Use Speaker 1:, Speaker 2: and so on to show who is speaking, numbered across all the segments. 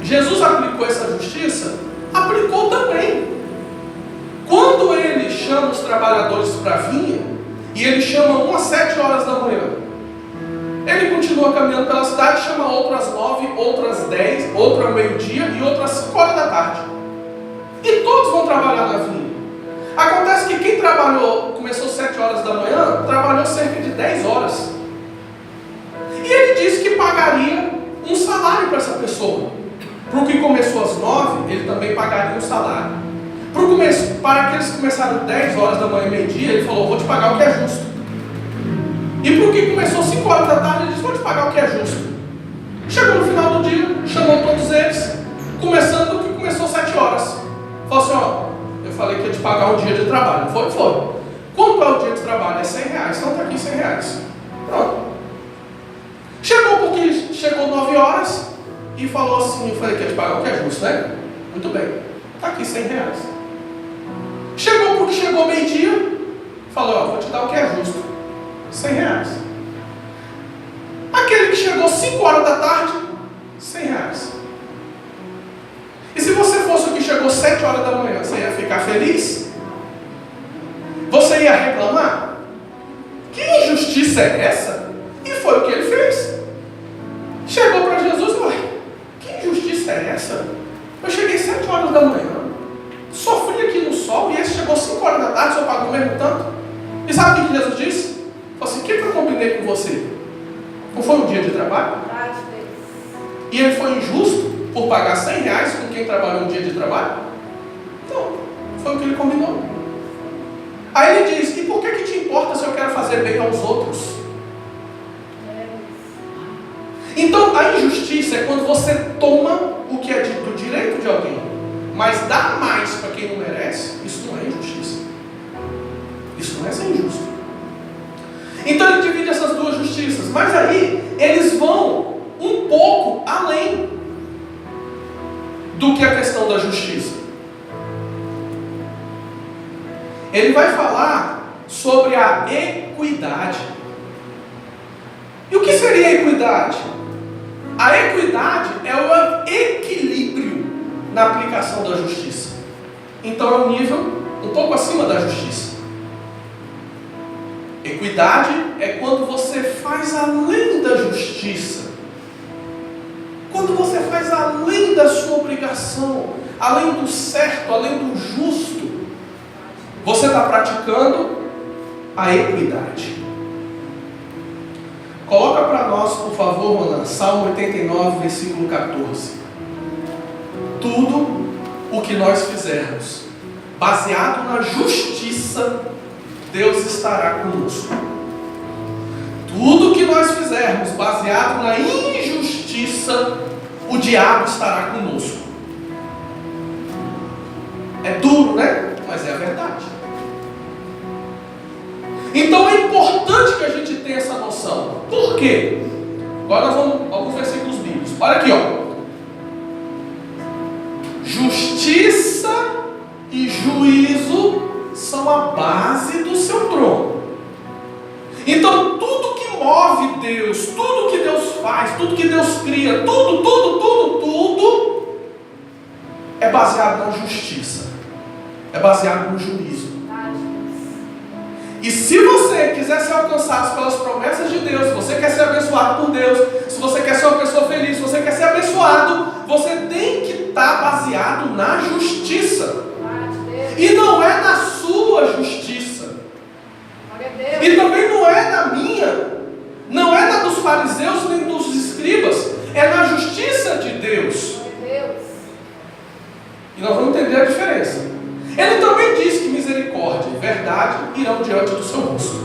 Speaker 1: Jesus aplicou essa justiça? Aplicou também. Quando ele chama os trabalhadores para a vinha, e ele chama um às 7 horas da manhã, ele continua caminhando pela cidade, chama outro às 9, outro às 10, outro ao meio-dia e outro às 5 horas da tarde. E todos vão trabalhar na vinha. Acontece que quem começou às 7 horas da manhã, trabalhou cerca de 10 horas. E ele disse que pagaria um salário para essa pessoa. Para o que começou às 9, ele também pagaria um salário. Para aqueles que começaram às 10 horas da manhã e meio-dia, ele falou: vou te pagar o que é justo. E para o que começou às 5 horas da tarde, ele disse: vou te pagar o que é justo. Chegou no final do dia, chamou todos eles, começando do que começou às 7 horas. Falou assim: ó, eu falei que ia te pagar um dia de trabalho. Foi. Quanto é o dia de trabalho? É R$100. Então está aqui R$100. Pronto. Chegou 9 horas e falou assim: eu falei que ia te pagar o que é justo, né? Muito bem, está aqui R$100. Chegou meio-dia, falou: ó, vou te dar o que é justo, R$100. Aquele que chegou 5 horas da tarde, R$100. E se você fosse o que chegou 7 horas da manhã, você ia ficar feliz? Você ia reclamar? Que injustiça é essa? E foi o que ele fez. Chegou para Jesus e falou: que injustiça é essa? Eu cheguei 7 horas da manhã, sofri aqui no sol, e esse chegou 5 horas da tarde, só pagou o mesmo tanto. E sabe o que Jesus disse? Falou assim: o que eu combinei com você? Não foi um dia de trabalho? E ele foi injusto por pagar R$100 com quem trabalhou um dia de trabalho? Não, foi o que ele combinou. Aí ele diz: e por que te importa se eu quero fazer bem aos outros? Então a injustiça é quando você toma o que é do direito de alguém, mas dá mais para quem não merece. Isso não é injustiça. Isso não é ser injusto. Então ele divide essas duas justiças, mas aí eles vão um pouco além do que a questão da justiça. Ele vai falar sobre a equidade. E o que seria a equidade? A equidade é o equilíbrio na aplicação da justiça. Então é um nível um pouco acima da justiça. Equidade é quando você faz além da justiça. Quando você faz além da sua obrigação, além do certo, além do justo, você está praticando a equidade. Coloca para nós, por favor, Ronan, Salmo 89, versículo 14. Tudo o que nós fizermos, baseado na justiça, Deus estará conosco. Tudo o que nós fizermos, baseado na injustiça, o diabo estará conosco. É duro, né? Mas é a verdade. Então é importante que a gente tenha essa noção. Por quê? Agora nós vamos a alguns versículos bíblicos. Olha aqui, ó. Justiça e juízo são a base do seu trono. Então tudo que move Deus, tudo que Deus faz, tudo que Deus cria, tudo é baseado na justiça. É baseado no juízo. E se você quiser ser alcançado pelas promessas de Deus, se você quer ser abençoado por Deus, se você quer ser uma pessoa feliz, se você quer ser abençoado, você tem que estar baseado na justiça. E não é na sua justiça. E também não é na minha. Não é na dos fariseus nem dos escribas. É na justiça de Deus. E nós vamos entender a diferença. Ele também diz que misericórdia e verdade irão diante do seu rosto.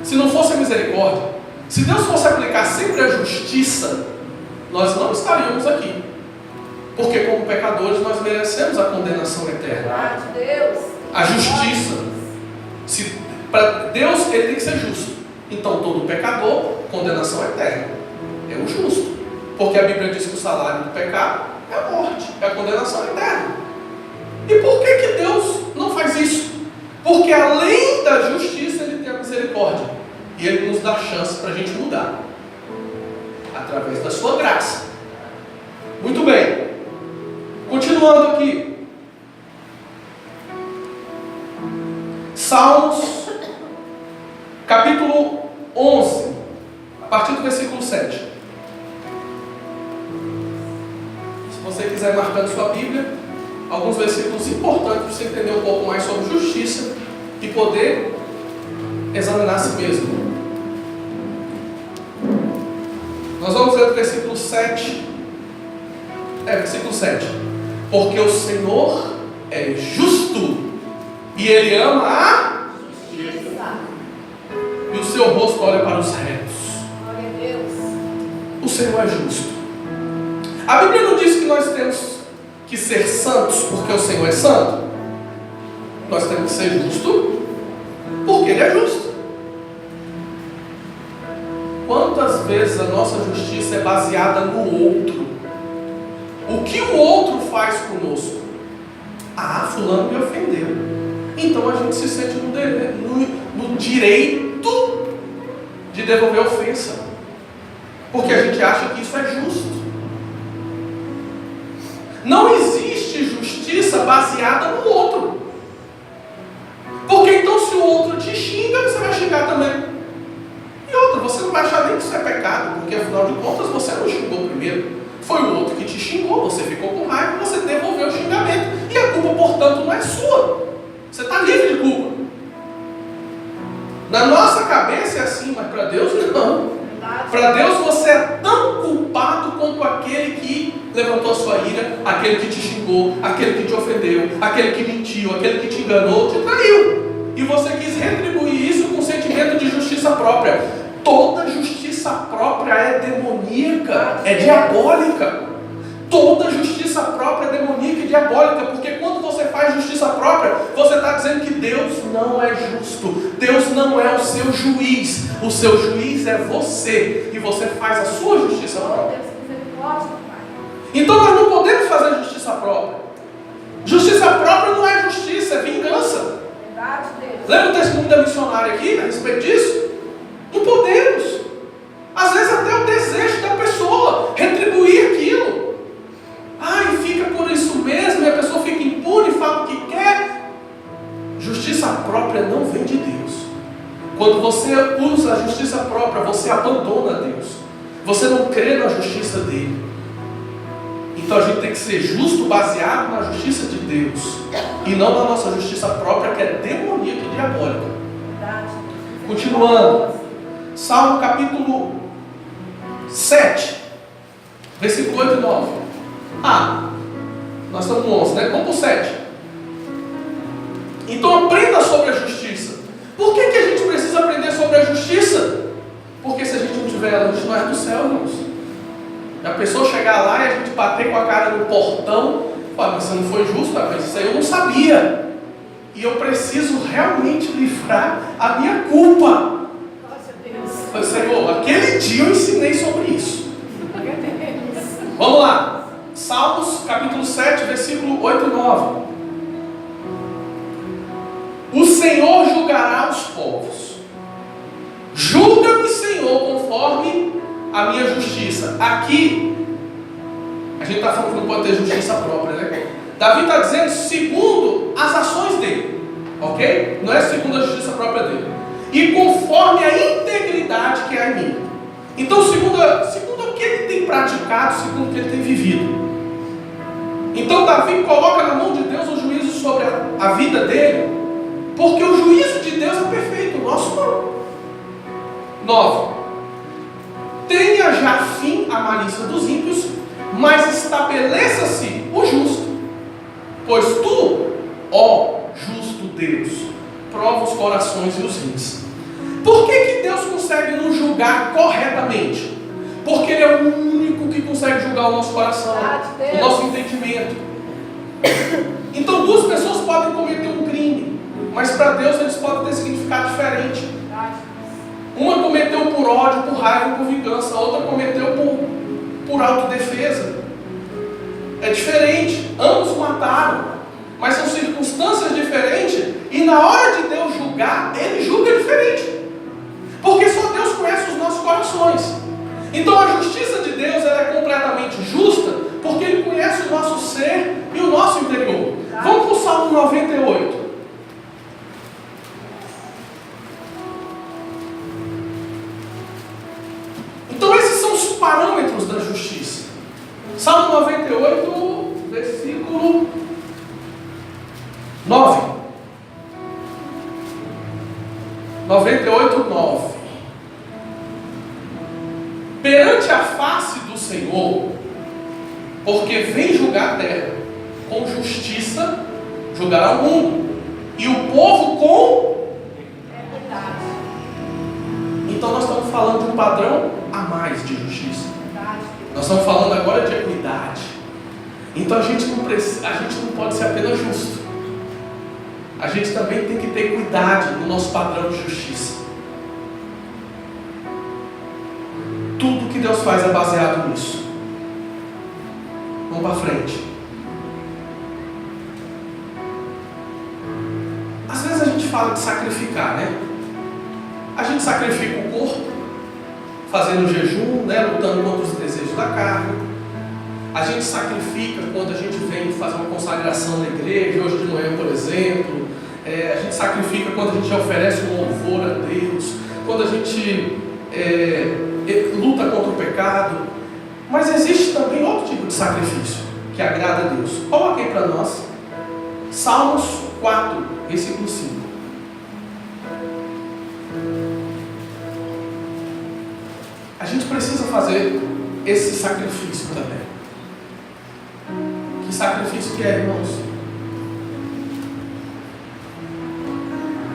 Speaker 1: Se não fosse a misericórdia, se Deus fosse aplicar sempre a justiça, nós não estaríamos aqui. Porque como pecadores nós merecemos a condenação eterna. A justiça. Para Deus ele tem que ser justo. Então todo pecador, condenação eterna. É o justo. Porque a Bíblia diz que o salário do pecado é a morte, é a condenação eterna. E por que Deus não faz isso? Porque além da justiça ele tem a misericórdia. E ele nos dá chance para a gente mudar. Através da sua graça. Muito bem. Continuando aqui. Salmos, capítulo 11, a partir do versículo 7. Se você quiser ir marcando sua Bíblia, alguns versículos importantes para você entender um pouco mais sobre justiça e poder examinar a si mesmo. Nós vamos ler o versículo 7. Versículo 7. Porque o Senhor é justo e Ele ama a justiça. E o seu rosto olha para os retos.
Speaker 2: Glória a Deus.
Speaker 1: O Senhor é justo. A Bíblia não diz que nós temos que ser santos porque o Senhor é santo. Nós temos que ser justos porque Ele é justo. Quantas vezes a nossa justiça é baseada no outro? O que o outro faz conosco? Fulano me ofendeu. Então a gente se sente no direito de devolver a ofensa, porque a gente acha que isso é justo. Não existe justiça baseada no outro, porque então se o outro te xinga, você vai xingar também. E outra, você não vai achar nem que isso é pecado, porque afinal de contas você não xingou primeiro. Foi o outro que te xingou, você ficou com raiva, você devolveu o xingamento. E a culpa, portanto, não é sua. Você está livre de culpa. Na nossa cabeça é assim, mas para Deus não. Para Deus você é tão culpado quanto aquele que levantou a sua ira, aquele que te xingou, aquele que te ofendeu, aquele que mentiu, aquele que te enganou, te traiu. E você quis retribuir isso com um sentimento de justiça própria. Toda justiça própria é demoníaca, é diabólica. Toda justiça própria é demoníaca e diabólica, porque quando você faz justiça própria, você está dizendo que Deus não é justo. Deus não é o seu juiz. O seu juiz é você, e você faz a sua justiça própria. Então nós não podemos fazer justiça própria. Justiça própria não é justiça, é vingança. Lembra o testemunho da missionária aqui a respeito disso? Não podemos. Às vezes até o desejo da pessoa retribuir aquilo. E fica por isso mesmo, e a pessoa fica impune e fala o que quer. Justiça própria não vem de Deus. Quando você usa a justiça própria, você abandona Deus. Você não crê na justiça dele. Então a gente tem que ser justo baseado na justiça de Deus, e não na nossa justiça própria, que é demoníaca e diabólica. Continuando. Salmo capítulo 7, versículo 8 e 9. Nós estamos no 11, né? Vamos para o 7. Então aprenda sobre a justiça. Por que a gente precisa aprender sobre a justiça? Porque se a gente não tiver ela, a gente não é do céu, irmãos. A pessoa chegar lá e a gente bater com a cara no portão, mas você não foi justo, mas isso aí eu não sabia. E eu preciso realmente livrar a minha culpa. Senhor, aquele dia eu ensinei sobre isso. Vamos lá. Salmos capítulo 7, versículo 8 e 9. O Senhor julgará os povos. Julga-me, Senhor, conforme a minha justiça. Aqui, a gente está falando que não pode ter justiça própria, né? Davi está dizendo segundo as ações dele, ok? Não é segundo a justiça própria dele. E conforme a integridade que há em mim. Então, segundo o que ele tem praticado, segundo o que ele tem vivido. Então, Davi coloca na mão de Deus o juízo sobre a vida dele, porque o juízo de Deus é perfeito, o nosso não. 9. Tenha já fim a malícia dos ímpios, mas estabeleça-se o justo. Pois tu, ó justo Deus, prova os corações e os rins. Por que Deus consegue nos julgar corretamente? Porque Ele é o único que consegue julgar o nosso coração, o nosso entendimento. Então duas pessoas podem cometer um crime, mas para Deus eles podem ter significado diferente. Uma cometeu por ódio, por raiva, por vingança. A outra cometeu por autodefesa. É diferente. Ambos mataram, mas são circunstâncias diferentes. E na hora de Deus julgar, Ele julga diferente, porque só Deus conhece os nossos corações. Então a justiça de Deus ela é completamente justa, porque Salmo 98, versículo 9. 98, 9. Perante a face do Senhor, porque vem julgar a terra, com justiça julgará o mundo, e o povo com equidade. Então nós estamos falando de um padrão a mais de justiça. Nós estamos falando agora de equidade. Então a gente não pode ser apenas justo. A gente também tem que ter cuidado no nosso padrão de justiça. Tudo que Deus faz é baseado nisso. Vamos para frente. Às vezes a gente fala de sacrificar, né? A gente sacrifica o corpo, fazendo jejum, né? Lutando contra os desejos da carne. A gente sacrifica quando a gente vem fazer uma consagração na igreja, hoje de manhã, por exemplo. A gente sacrifica quando a gente oferece um louvor a Deus, quando a gente luta contra o pecado. Mas existe também outro tipo de sacrifício que agrada a Deus. Coloque aí para nós Salmos 4, versículo 5. A gente precisa fazer esse sacrifício também. Que sacrifício que é, irmãos?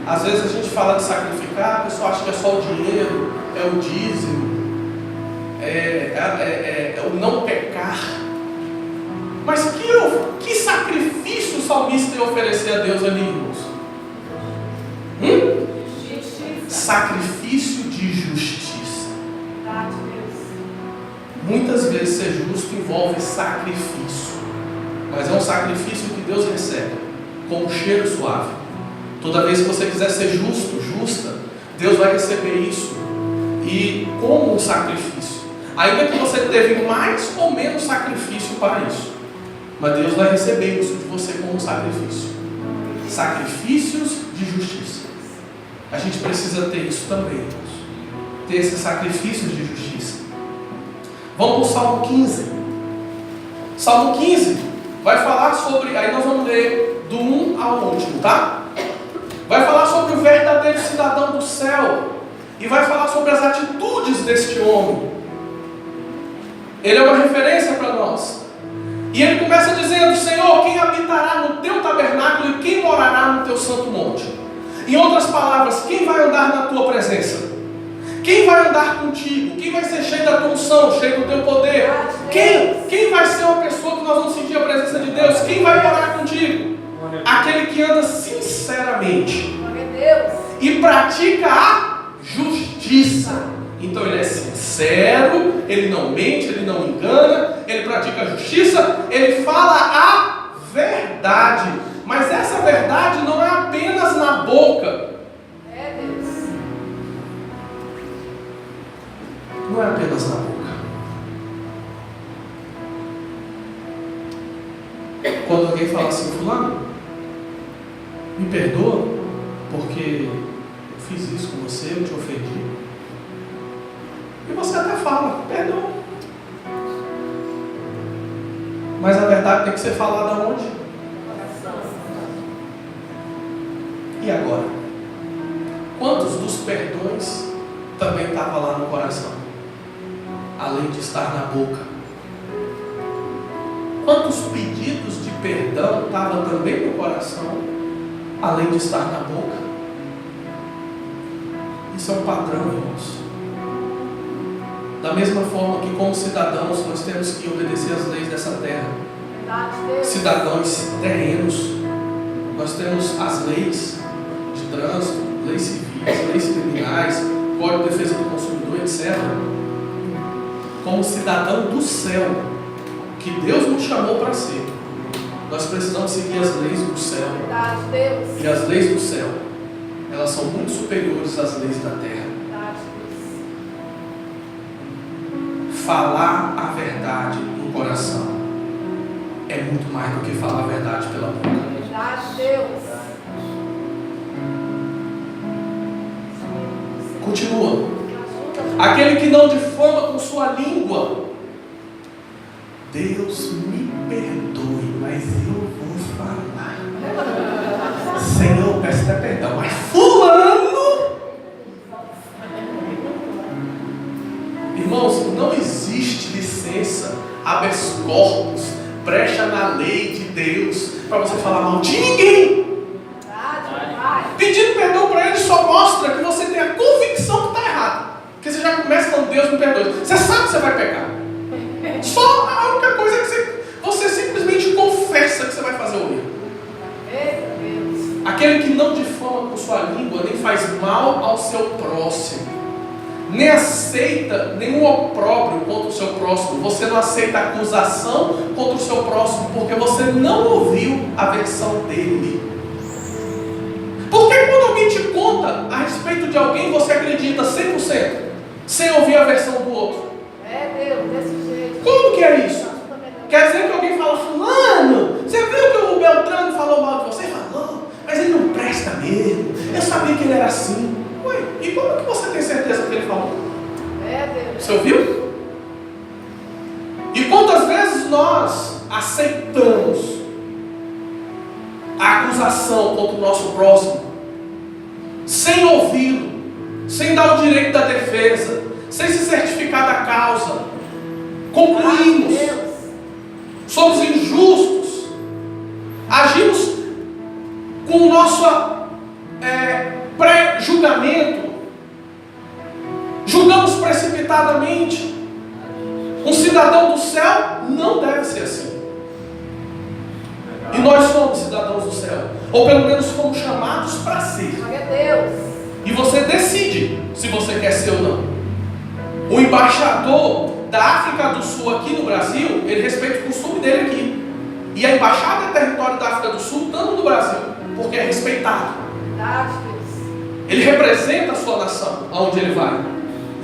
Speaker 1: Às vezes a gente fala de sacrificar, a pessoa acha que é só o dinheiro, é o dízimo, é o não pecar. Mas que sacrifício o salmista ia oferecer a Deus ali, irmãos? Sacrifício de justiça. Muitas vezes ser justo envolve sacrifício, mas é um sacrifício que Deus recebe com um cheiro suave. Toda vez que você quiser ser justo, justa, Deus vai receber isso e como um sacrifício. Ainda que você teve mais ou menos sacrifício para isso, mas Deus vai receber isso de você como um sacrifício. Sacrifícios de justiça. A gente precisa ter isso também, irmãos. Ter esses sacrifícios de justiça. Vamos para o Salmo 15. Salmo 15 vai falar sobre, aí nós vamos ler do 1 ao último, tá? Vai falar sobre o verdadeiro cidadão do céu. E vai falar sobre as atitudes deste homem. Ele é uma referência para nós. E ele começa dizendo: Senhor, quem habitará no teu tabernáculo e quem morará no teu santo monte? Em outras palavras, quem vai andar na tua presença? Quem vai andar contigo? Quem vai ser cheio da tua unção, cheio do teu poder? Quem vai ser uma pessoa que nós vamos sentir a presença de Deus? Quem vai morar contigo? Aquele que anda sinceramente e pratica a justiça. Então ele é sincero, ele não mente, ele não engana, ele pratica a justiça, ele fala a verdade. Mas essa verdade não é apenas na boca. Não é apenas na boca. Quando alguém fala assim: fulano, me perdoa porque eu fiz isso com você, eu te ofendi. E você até fala: perdoa. Mas a verdade tem que ser falada onde? E agora? Quantos dos perdões também estavam lá no coração? Além de estar na boca. Quantos pedidos de perdão estavam também no coração? Além de estar na boca. Isso é um padrão, irmãos. Da mesma forma que como cidadãos nós temos que obedecer às leis dessa terra. Cidadãos terrenos. Nós temos as leis de trânsito, leis civis, leis criminais, Código de Defesa do Consumidor, etc. Como cidadão do céu, que Deus nos chamou para ser, nós precisamos seguir as leis do céu. E as leis do céu, elas são muito superiores às leis da terra. Falar a verdade no coração é muito mais do que falar a verdade pela boca. Continua. Aquele que não difama com sua língua, Deus me perdoe, mas eu vou falar. Senhor, peço até perdão, mas fulano... Irmãos, não existe licença, habeas corpus, brecha na lei de Deus para você falar mal de ninguém. Pedindo perdão para ele só mostra que você tem a convicção que está errado. Porque você já começa falando, Deus me perdoe. Você sabe que você vai pecar. Só a única coisa é que você simplesmente confessa que você vai fazer o erro. Aquele que não difama com sua língua, nem faz mal ao seu próximo, nem aceita nenhum opróbrio contra o seu próximo. Você não aceita acusação contra o seu próximo, porque você não ouviu a versão dele. Porque quando alguém te conta a respeito de alguém, você acredita 100%, sem ouvir a versão do outro?
Speaker 2: Deus, desse jeito.
Speaker 1: Como que é isso? Quer dizer que alguém fala, fulano, você viu que o Beltrano falou mal de você? Falou, mas ele não presta mesmo. Eu sabia que ele era assim. Ué, e como que você tem certeza que ele falou?
Speaker 2: Deus.
Speaker 1: Você ouviu? E quantas vezes nós aceitamos a acusação contra o nosso próximo, sem ouvi-lo, sem dar o direito da defesa, sem se certificar da causa, concluímos, somos injustos, agimos com o nosso pré-julgamento, julgamos precipitadamente. Um cidadão do céu não deve ser assim. E nós somos cidadãos do céu, ou pelo menos fomos chamados para ser.
Speaker 2: Glória a Deus.
Speaker 1: E você decide se você quer ser ou não. O embaixador da África do Sul aqui no Brasil, ele respeita o costume dele aqui. E a embaixada é território da África do Sul, estando no Brasil, porque é respeitado.
Speaker 2: Verdade, Deus.
Speaker 1: Ele representa a sua nação, aonde ele vai.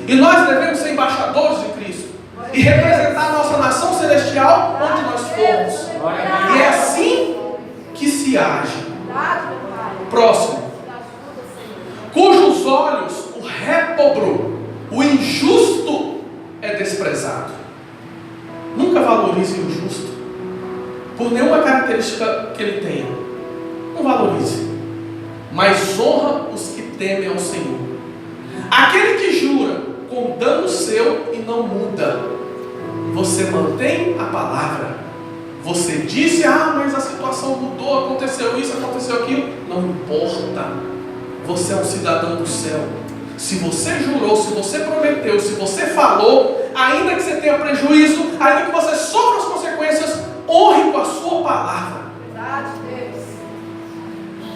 Speaker 1: E nós devemos ser embaixadores de Cristo e representar a nossa nação celestial onde nós formos. E é assim que se age. Próximo. Cujos olhos o reprobou, o injusto é desprezado. Nunca valorize o injusto, por nenhuma característica que ele tenha. Não valorize, mas honra os que temem ao Senhor. Aquele que jura com dano seu e não muda, você mantém a palavra. Você disse, mas a situação mudou, aconteceu isso, aconteceu aquilo. Não importa. Você é um cidadão do céu. Se você jurou, se você prometeu, se você falou, ainda que você tenha prejuízo, ainda que você sofra as consequências, honre com a sua palavra.
Speaker 2: Verdade, Deus.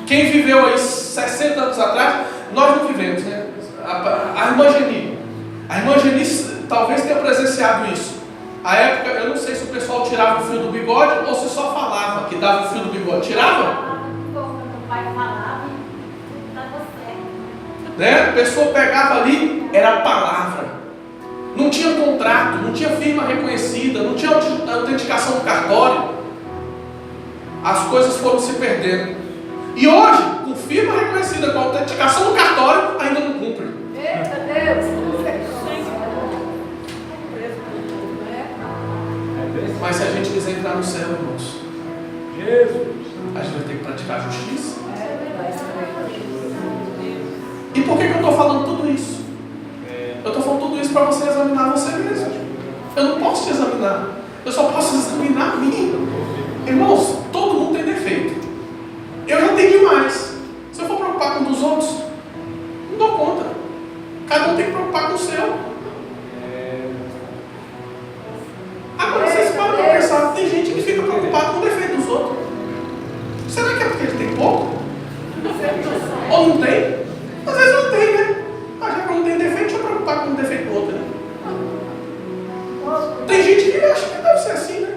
Speaker 1: Quem viveu aí 60 anos atrás, nós não vivemos, né? A irmã Geni talvez tenha presenciado isso. A época, eu não sei se o pessoal tirava o fio do bigode ou se só falava que dava o fio do bigode. Tirava? Né? A pessoa pegava ali, era a palavra. Não tinha contrato, não tinha firma reconhecida, não tinha autenticação no cartório. As coisas foram se perdendo. E hoje, com firma reconhecida, com autenticação no cartório, ainda não cumpre.
Speaker 2: Eita Deus!
Speaker 1: Mas se a gente quiser entrar no céu, irmãos, a gente vai ter que praticar a justiça. E por que eu estou falando tudo isso? Eu estou falando tudo isso para você examinar você mesmo. Eu não posso te examinar. Eu só posso examinar a mim. Irmãos, todo mundo tem defeito. Eu já tenho demais. Se eu for preocupar com um dos outros, não dou conta. Cada um tem que preocupar com o seu. Agora vocês param para pensar, tem gente que fica preocupado com o defeito dos outros. Será que é porque ele tem pouco? Ou não tem? Às vezes não tem, né? Já que não tem defeito, deixa eu preocupar com o defeito do outro, né? Tem gente que acha que deve ser assim, né?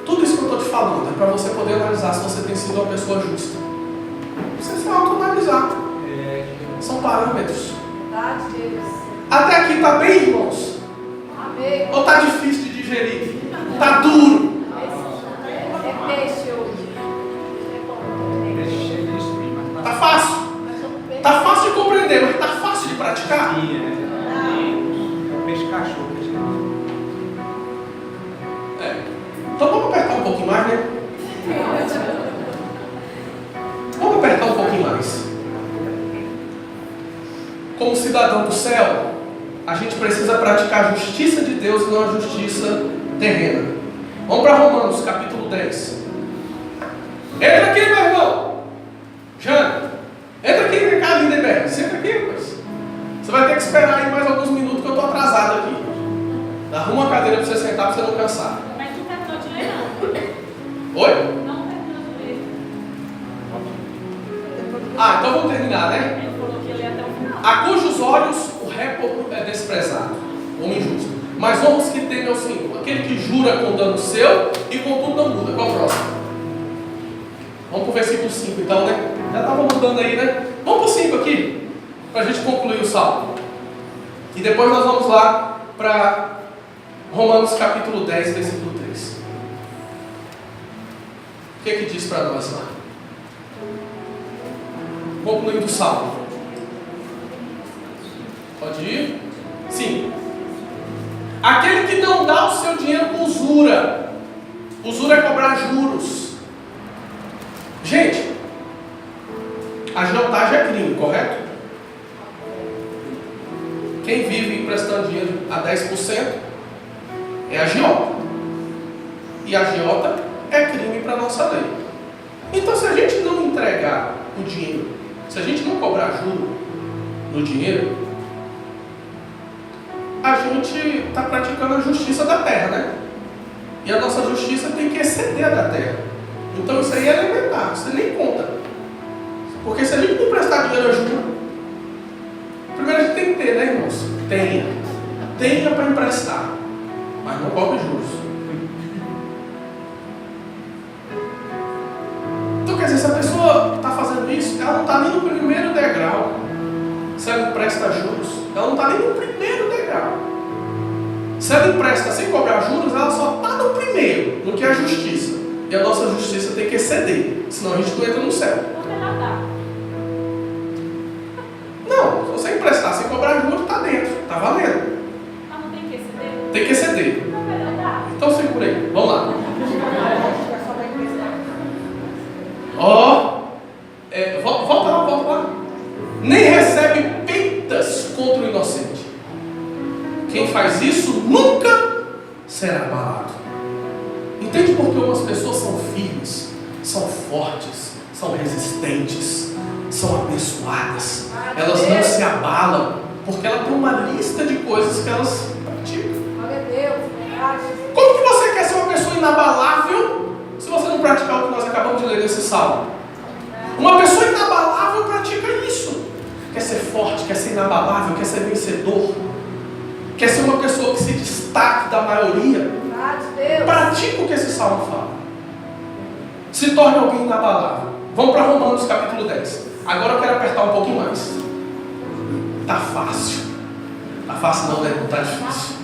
Speaker 1: Tudo isso que eu estou te falando é para você poder analisar se você tem sido uma pessoa justa. Você se autoanalisar. São parâmetros. Até aqui está bem, irmãos?
Speaker 2: Amém.
Speaker 1: Ou está difícil de digerir? Está duro?
Speaker 2: É peixe hoje.
Speaker 1: Está fácil? Está fácil de compreender, mas está fácil de praticar?
Speaker 3: Peixe cachorro.
Speaker 1: como cidadão do céu, a gente precisa praticar a justiça de Deus e não a justiça terrena. Vamos para Romanos, capítulo 10. Entra aqui, meu irmão. Jana, entra aqui, vem cá, Lindenberg. Senta aqui, pois. Você vai ter que esperar aí mais alguns minutos que eu estou atrasado aqui. Arruma uma cadeira para você sentar, para você não cansar.
Speaker 3: Mas não terminou de ler, não.
Speaker 1: Oi?
Speaker 3: Não terminou de ler.
Speaker 1: Ah, então vamos terminar, né?
Speaker 3: Ele falou que ia ler até o final.
Speaker 1: A cujos olhos o réprobo é desprezado, homem justo. Mas honra os que temem ao Senhor, aquele que jura com dano seu e contudo não muda. Qual o próximo? Vamos para o versículo 5 então, né? Já estava mudando aí, né? Vamos para o 5 aqui, para a gente concluir o salmo. E depois nós vamos lá para Romanos capítulo 10, versículo 3. O que é que diz para nós lá? Concluindo o salmo. Pode ir? Sim. Aquele que não dá o seu dinheiro com usura. Usura é cobrar juros. Gente, agiotagem é crime, correto? Quem vive emprestando dinheiro a 10% é agiota. E agiota é crime para a nossa lei. Então, se a gente não entregar o dinheiro, se a gente não cobrar juro no dinheiro, a gente está praticando a justiça da terra, né? E a nossa justiça tem que exceder a da terra. Então isso aí é elementar, você nem conta. Porque se a gente não prestar dinheiro a juro, primeiro a gente tem que ter, né, irmãos? Tenha para emprestar, mas não cobre juros. Então quer dizer, se a pessoa está fazendo isso, ela não está nem no primeiro degrau. Se ela empresta juros, ela não está nem no primeiro degrau. Se ela empresta sem cobrar juros, ela só está no primeiro, no que é a justiça. E a nossa justiça tem que exceder, senão a gente não entra no céu.
Speaker 3: Não ela dá.
Speaker 1: Não, se você emprestar sem cobrar juros, está dentro, está valendo.
Speaker 3: Ah, não tem que exceder?
Speaker 1: Tem que exceder.
Speaker 3: Não ela dá.
Speaker 1: Então segura aí, vamos lá. Ó, volta lá. Nem recebe peitas contra o inocente. Quem faz isso nunca será abalado. Entende por que umas pessoas são firmes, são fortes, são resistentes, são abençoadas. Elas não se abalam, porque ela tem uma lista de coisas que elas praticam.
Speaker 2: Glória a Deus, verdade.
Speaker 1: Como que você quer ser uma pessoa inabalável se você não praticar o que nós acabamos de ler nesse salmo? Uma pessoa inabalável pratica isso. Quer ser forte, quer ser inabalável, quer ser vencedor, quer ser uma pessoa que se destaque da maioria. Pratica o que esse salmo fala. Se torne alguém inabalável. Vamos para Romanos capítulo 10. Agora eu quero apertar um pouquinho mais. Tá fácil. Tá fácil não, né? Não tá difícil.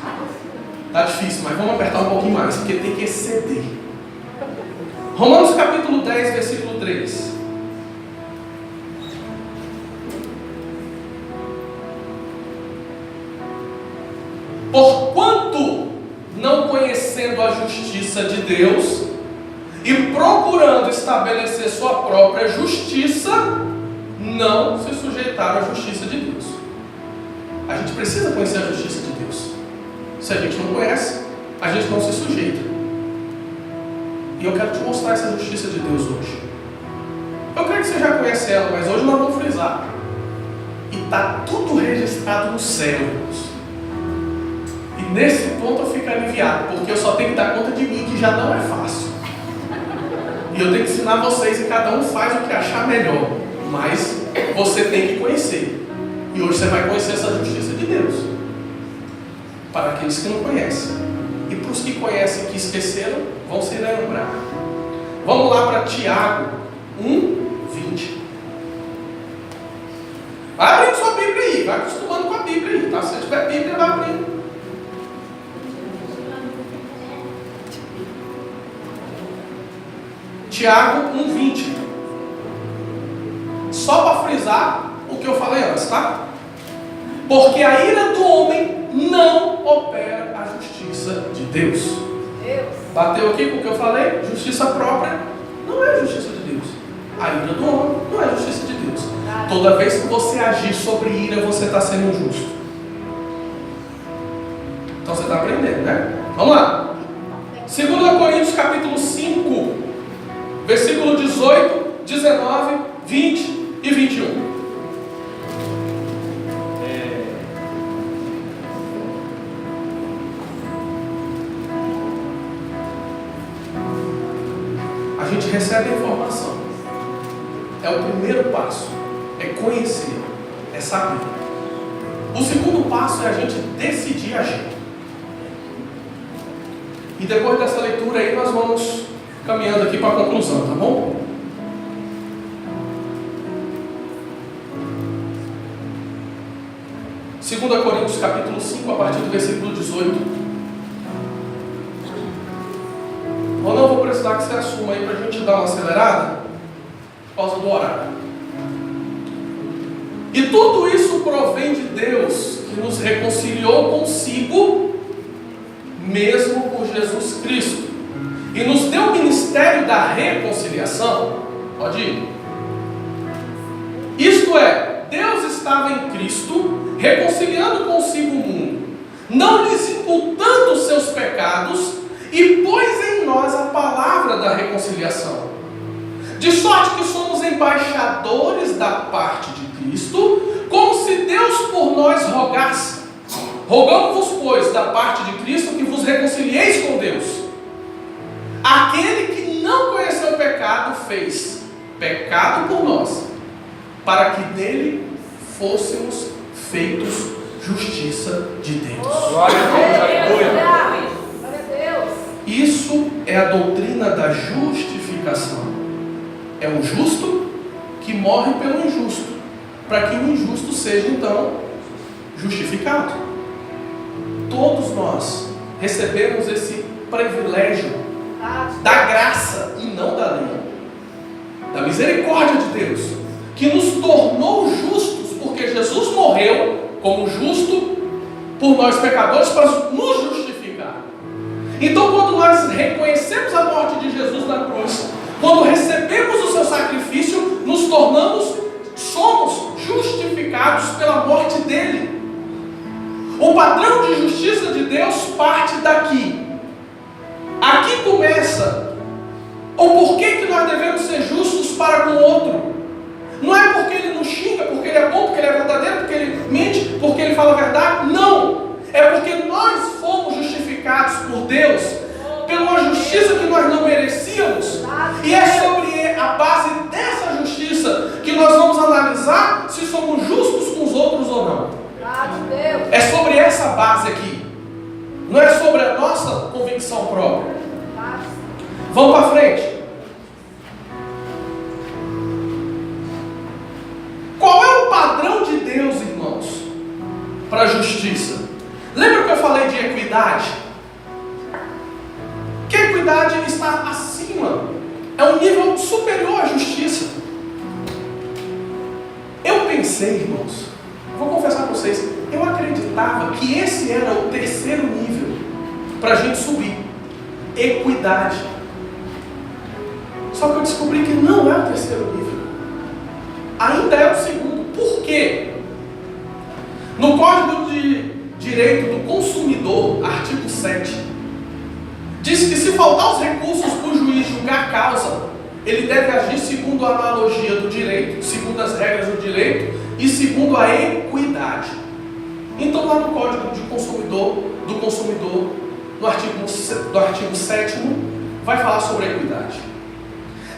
Speaker 1: Tá difícil, mas vamos apertar um pouquinho mais, porque tem que exceder. Romanos capítulo 10, versículo 3. Porquanto, não conhecendo a justiça de Deus e procurando estabelecer sua própria justiça, não se sujeitaram à justiça de Deus. A gente precisa conhecer a justiça de Deus. Se a gente não conhece, a gente não se sujeita. E eu quero te mostrar essa justiça de Deus hoje. Eu creio que você já conhece ela, mas hoje nós vamos frisar. E está tudo registrado no céu, irmãos. E nesse ponto eu fico aliviado, porque eu só tenho que dar conta de mim, que já não é fácil. E eu tenho que ensinar vocês, e cada um faz o que achar melhor. Mas você tem que conhecer. E hoje você vai conhecer essa justiça de Deus. Para aqueles que não conhecem. E para os que conhecem e que esqueceram, vão se lembrar. Vamos lá para Tiago 1:20. Vai abrindo sua Bíblia aí, vai acostumando com a Bíblia aí, tá? Se você tiver Bíblia, vai abrindo. Tiago 1:20. Só para frisar o que eu falei antes, tá? Porque a ira do homem não opera a justiça de Deus. Bateu aqui com o que eu falei? Justiça própria não é justiça de Deus. A ira do homem não é justiça de Deus. Toda vez que você agir sobre ira, você está sendo injusto. Então você está aprendendo, né? Vamos lá. 2 Coríntios capítulo 5, versículo 18, 19, 20 e 21. A gente recebe a informação. É o primeiro passo. É conhecer. É saber. O segundo passo é a gente decidir agir. E depois dessa leitura aí nós vamos caminhando aqui para a conclusão, tá bom? Segunda Coríntios capítulo 5, a partir do versículo 18. Ou não, vou precisar que você assuma aí para a gente dar uma acelerada por causa do horário. E tudo isso provém de Deus, que nos reconciliou consigo mesmo por Jesus Cristo, e nos deu o ministério da reconciliação. Pode ir. Isto é, Deus estava em Cristo, reconciliando consigo o mundo, não lhes imputando os seus pecados, e pôs em nós a palavra da reconciliação. De sorte que somos embaixadores da parte de Cristo, como se Deus por nós rogasse. Rogamos-vos, pois, da parte de Cristo, que vos reconcilieis com Deus. Aquele que não conheceu o pecado, fez pecado por nós, para que nele fôssemos feitos justiça de Deus.
Speaker 2: Glória a Deus.
Speaker 1: Isso é a doutrina da justificação. É o justo que morre pelo injusto, para que o injusto seja então justificado. Todos nós recebemos esse privilégio da graça e não da lei, da misericórdia de Deus, que nos tornou justos, porque Jesus morreu como justo por nós pecadores para nos justificar. Então, quando nós reconhecemos a morte de Jesus na cruz, quando recebemos o seu sacrifício, nos somos justificados pela morte dele. O padrão de justiça de Deus parte daqui. Aqui começa o porquê que nós devemos ser justos para com o outro. Não é porque ele nos xinga, porque ele é bom, porque ele é verdadeiro, porque ele mente, porque ele fala a verdade. Não! É porque nós fomos justificados por Deus pela justiça que nós não merecíamos. E é sobre a base dessa justiça que nós vamos analisar se somos justos com os outros ou não. É sobre essa base aqui. Não é sobre a nossa convicção própria. Vamos para frente. Qual é o padrão de Deus, irmãos, para a justiça? Lembra que eu falei de equidade? Que a equidade está acima, é um nível superior à justiça. Eu pensei, irmãos, vou confessar para vocês, eu acreditava que esse era o terceiro nível para a gente subir. Equidade. Só que eu descobri que não é o terceiro nível. Ainda é o segundo. Por quê? No Código de Direito do Consumidor, artigo 7, diz que se faltar os recursos para o juiz julgar a causa, ele deve agir segundo a analogia do direito, segundo as regras do direito e segundo a equidade. Então, lá no Código do Consumidor, no artigo 7º, vai falar sobre a equidade.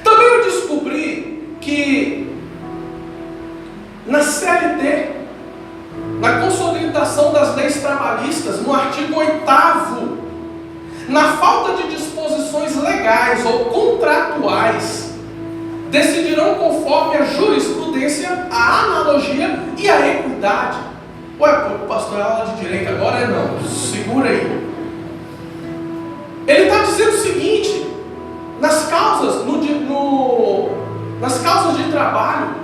Speaker 1: Também eu descobri que na CLT, na consolidação das leis trabalhistas, no artigo 8º, na falta de disposições legais ou contratuais, decidirão conforme a jurisprudência, a analogia e a equidade. Ué, pastor, é aula de direito agora? Não, segura aí. Ele está dizendo o seguinte: nas causas, nas causas de trabalho,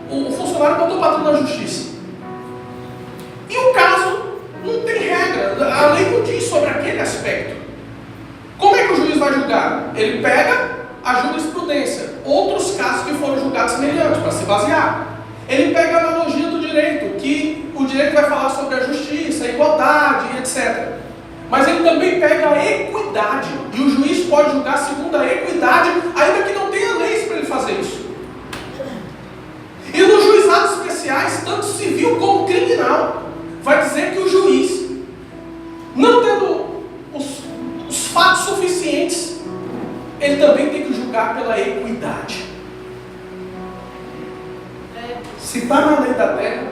Speaker 1: o funcionário botou o patrão na justiça. E o caso não tem regra, a lei não diz sobre aquele aspecto. Como é que o juiz vai julgar? Ele pega a jurisprudência, outros casos que foram julgados sociedade semelhante, para se basear. Ele pega a analogia do direito, que o direito vai falar sobre a justiça, a igualdade, etc. Mas ele também pega a equidade, e o juiz pode julgar segundo a equidade, ainda que não tenha leis para ele fazer isso. E nos juizados especiais, tanto civil como criminal, vai dizer que o juiz, não tendo os fatos suficientes, ele também tem que julgar pela equidade. Se está na lei da terra,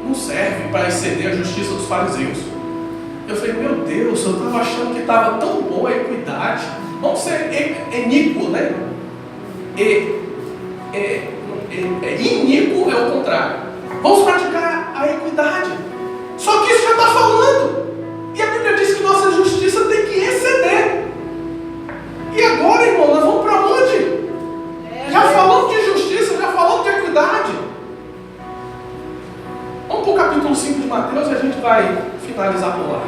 Speaker 1: não serve para exceder a justiça dos fariseus. Eu falei, meu Deus, eu estava achando que estava tão boa a equidade. Vamos ser iníquo, né? Iníquo é o contrário. Vamos praticar a equidade. Só que isso já está falando. E a Bíblia diz que nossa justiça tem que exceder. E agora, irmão, nós vamos para onde? Já falamos de justiça, já falamos de equidade. Vamos para o capítulo 5 de Mateus e a gente vai finalizar por lá.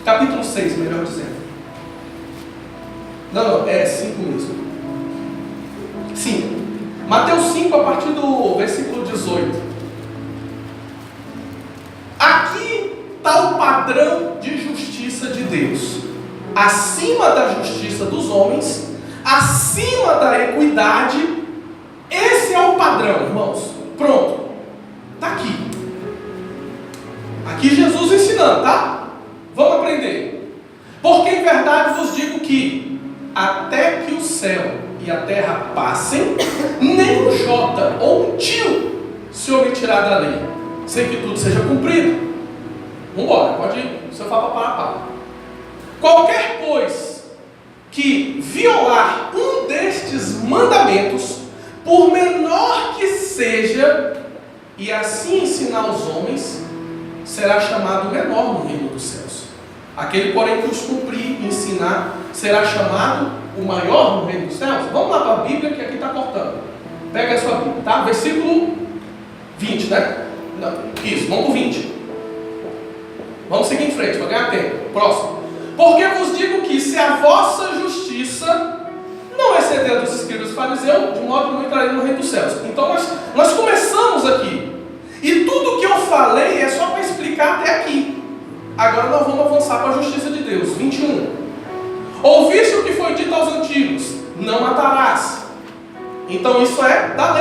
Speaker 1: Capítulo 6, melhor dizendo. Não, é 5 mesmo. 5. Mateus 5, a partir do versículo 18. Aqui está o padrão de justiça de Deus. Acima da justiça dos homens, acima da equidade. Esse é o padrão, irmãos. Pronto. Está aqui. Aqui Jesus ensinando, tá? Vamos aprender. Porque em verdade vos digo que até que o céu e a terra passem, nem um jota ou um tio se omitirá da lei, sem que tudo seja cumprido. Vamos embora, pode ir. O senhor fala para. Qualquer, pois, que violar um destes mandamentos, por menor que seja, e assim ensinar os homens, será chamado menor no reino dos céus. Aquele, porém, que os cumprir e ensinar, será chamado o maior no reino dos céus. Vamos lá para a Bíblia, que aqui está cortando. Pega a sua Bíblia, tá? Versículo 20, né? Não, isso, vamos para o 20. Vamos seguir em frente, para ganhar tempo. Próximo. Porque vos digo que se a vossa justiça não exceder dos escribas e fariseus, de modo que não entrarei no reino dos céus. Então nós começamos aqui. E tudo que eu falei é só para explicar até aqui. Agora nós vamos avançar para a justiça de Deus. 21. Ouviste o que foi dito aos antigos: não matarás. Então isso é da lei.